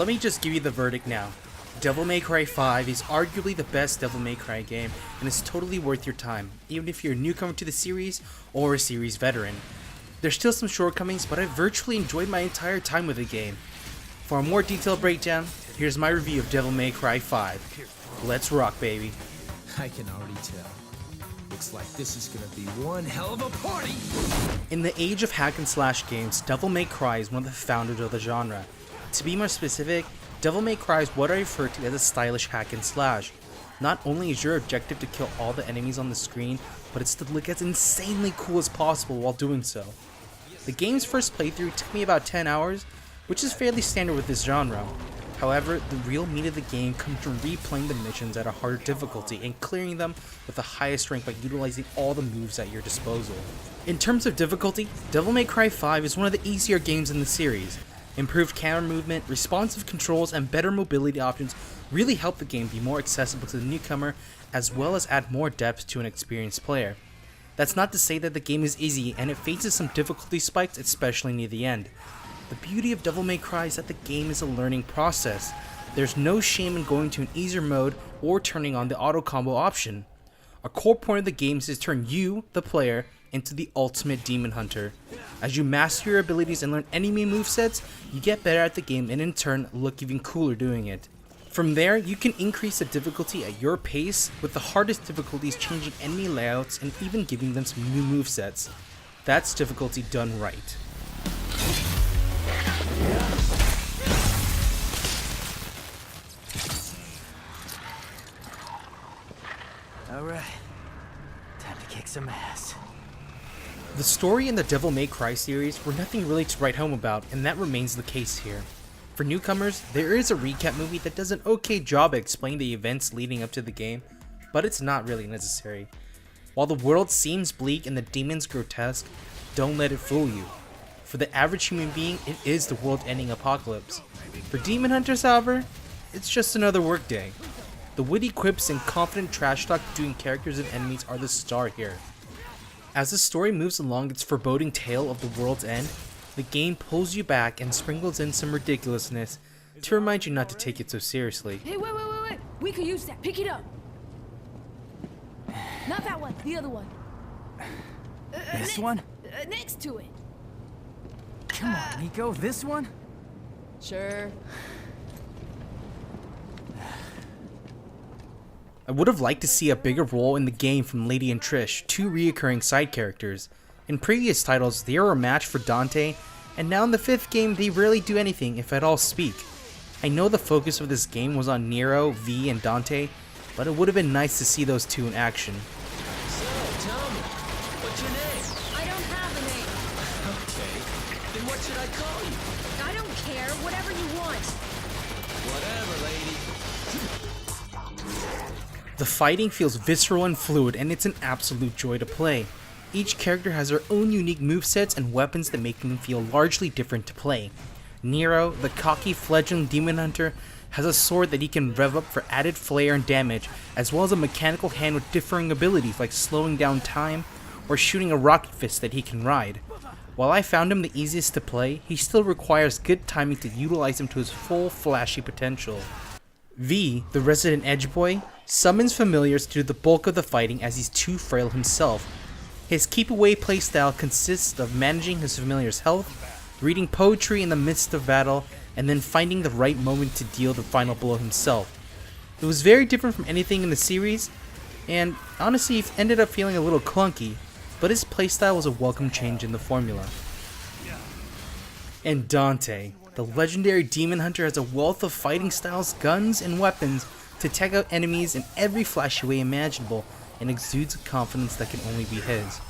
let me just give you the verdict now. Devil May Cry 5 is arguably the best Devil May Cry game and is totally worth your time, even if you're a newcomer to the series or a series veteran. There's still some shortcomings, but I virtually enjoyed my entire time with the game. For a more detailed breakdown, here's my review of Devil May Cry 5. Let's rock, baby. I can already tell. Looks like this is gonna be one hell of a party! In the age of hack and slash games, Devil May Cry is one of the founders of the genre. To be more specific, Devil May Cry is what I refer to as a stylish hack and slash. Not only is your objective to kill all the enemies on the screen, but it's to look as insanely cool as possible while doing so. The game's first playthrough took me about 10 hours, which is fairly standard with this genre. However, the real meat of the game comes from replaying the missions at a harder difficulty and clearing them with the highest rank by utilizing all the moves at your disposal. In terms of difficulty, Devil May Cry 5 is one of the easier games in the series. Improved camera movement, responsive controls, and better mobility options really help the game be more accessible to the newcomer, as well as add more depth to an experienced player. That's not to say that the game is easy, and it faces some difficulty spikes, especially near the end. The beauty of Devil May Cry is that the game is a learning process. There's no shame in going to an easier mode or turning on the auto combo option. A core point of the game is to turn you, the player, into the ultimate demon hunter. As you master your abilities and learn enemy movesets, you get better at the game and in turn look even cooler doing it. From there, you can increase the difficulty at your pace, with the hardest difficulties changing enemy layouts and even giving them some new movesets. That's difficulty done right. Alright, time to kick some ass. The story in the Devil May Cry series were nothing really to write home about, and that remains the case here. For newcomers, there is a recap movie that does an okay job at explaining the events leading up to the game, but it's not really necessary. While the world seems bleak and the demons grotesque, don't let it fool you. For the average human being, it is the world-ending apocalypse. For demon hunters, however, it's just another workday. The witty quips and confident trash talk between characters and enemies are the star here. As the story moves along its foreboding tale of the world's end, the game pulls you back and sprinkles in some ridiculousness to remind you not to take it so seriously. Hey, wait! We could use that. Pick it up. Not that one. The other one. This one? Next to it. Come on, Nico, this one? Sure. I would have liked to see a bigger role in the game from Lady and Trish, two reoccurring side characters. In previous titles, they were a match for Dante, and now in the 5th game, they rarely do anything, if at all speak. I know the focus of this game was on Nero, V, and Dante, but it would have been nice to see those two in action. So, tell me, what's your name? I don't have a name. Okay, then what should I call you? I don't care. Whatever you want. Whatever, lady. The fighting feels visceral and fluid, and it's an absolute joy to play. Each character has their own unique movesets and weapons that make them feel largely different to play. Nero, the cocky fledgling demon hunter, has a sword that he can rev up for added flair and damage, as well as a mechanical hand with differing abilities like slowing down time or shooting a rocket fist that he can ride. While I found him the easiest to play, he still requires good timing to utilize him to his full flashy potential. V, the resident edge boy, summons familiars to do the bulk of the fighting as he's too frail himself. His keep away playstyle consists of managing his familiar's health, reading poetry in the midst of battle, and then finding the right moment to deal the final blow himself. It was very different from anything in the series, and honestly ended up feeling a little clunky, but his playstyle was a welcome change in the formula. And Dante, the legendary demon hunter, has a wealth of fighting styles, guns, and weapons to take out enemies in every flashy way imaginable, and exudes a confidence that can only be his.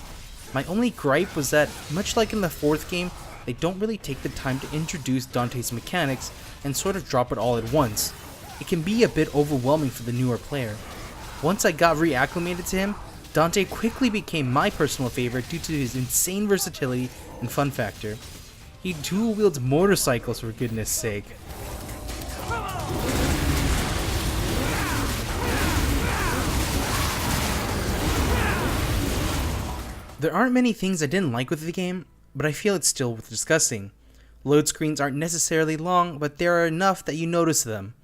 My only gripe was that, much like in the 4th game, they don't really take the time to introduce Dante's mechanics and sort of drop it all at once. It can be a bit overwhelming for the newer player. Once I got reacclimated to him, Dante quickly became my personal favorite due to his insane versatility and fun factor. He dual wields motorcycles, for goodness sake. There aren't many things I didn't like with the game, but I feel it's still worth discussing. Load screens aren't necessarily long, but there are enough that you notice them.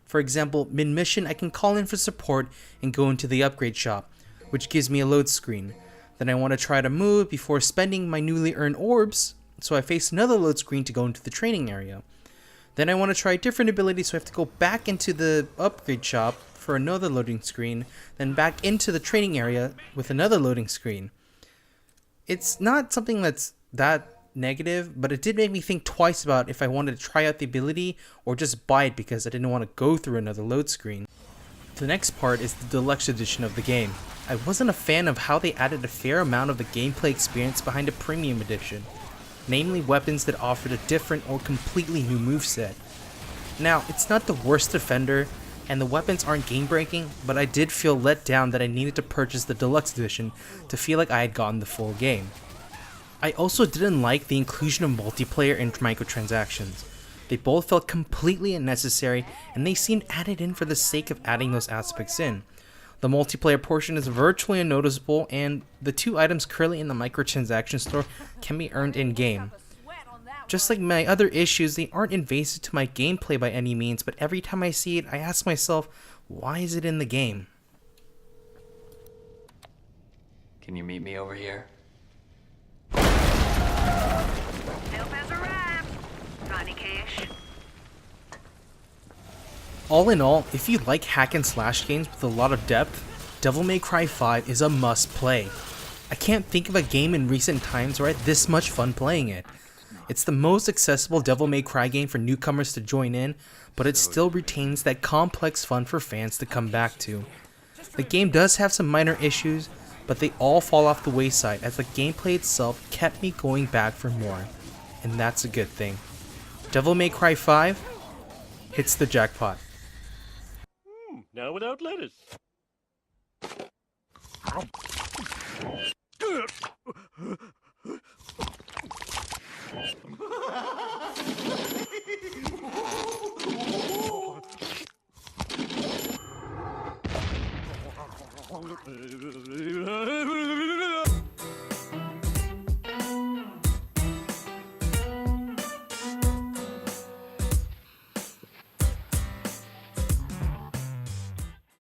For example, mid-mission I can call in for support and go into the upgrade shop, which gives me a load screen. Then I want to try to move before spending my newly earned orbs, so I face another load screen to go into the training area. Then I want to try a different ability, so I have to go back into the upgrade shop for another loading screen, then back into the training area with another loading screen. It's not something that's that negative, but it did make me think twice about if I wanted to try out the ability or just buy it because I didn't want to go through another load screen. The next part is the deluxe edition of the game. I wasn't a fan of how they added a fair amount of the gameplay experience behind a premium edition, namely weapons that offered a different or completely new moveset. Now, it's not the worst defender, and the weapons aren't game breaking, but I did feel let down that I needed to purchase the deluxe edition to feel like I had gotten the full game. I also didn't like the inclusion of multiplayer and microtransactions. They both felt completely unnecessary, and they seemed added in for the sake of adding those aspects in. The multiplayer portion is virtually unnoticeable, and the 2 items currently in the microtransaction store can be earned in-game. Just like my other issues, they aren't invasive to my gameplay by any means, but every time I see it, I ask myself, why is it in the game? Can you meet me over here? All in all, if you like hack and slash games with a lot of depth, Devil May Cry 5 is a must play. I can't think of a game in recent times where I had this much fun playing it. It's the most accessible Devil May Cry game for newcomers to join in, but it still retains that complex fun for fans to come back to. The game does have some minor issues, but they all fall off the wayside as the gameplay itself kept me going back for more, and that's a good thing. Devil May Cry 5 hits the jackpot. Now without lettuce.